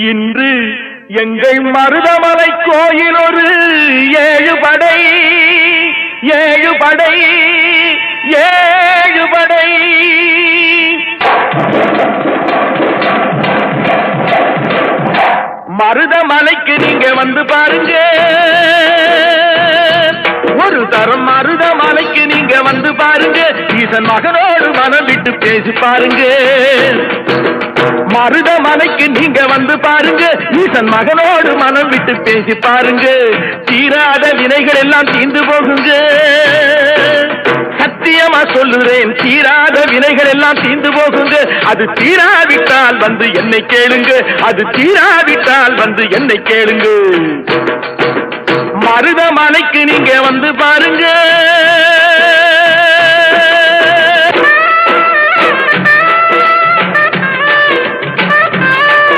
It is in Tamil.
இன்று எங்கள் மருதமலை கோயில் ஒரு 7 படை 7 படை 7 படை மருதமலைக்கு நீங்க வந்து பாருங்க, ஒரு தரம் மருதமலைக்கு நீங்க வந்து பாருங்க, ஈசன் மகனோடு மனம் விட்டு பேசி பாருங்க. மருதமலைக்கு நீங்க வந்து பாருங்க, ஈசன் மகனோடு மனம் விட்டு பேசி பாருங்க. தீராத வினைகள் எல்லாம் தீர்ந்து போகுங்க, சத்தியமா சொல்லுறேன், தீராத வினைகள் எல்லாம் தீர்ந்து போகுங்க. அது தீராவிட்டால் வந்து என்னை கேளுங்க, அது தீராவிட்டால் வந்து என்னை கேளுங்க. மருதமலைக்கு நீங்க வந்து பாருங்க.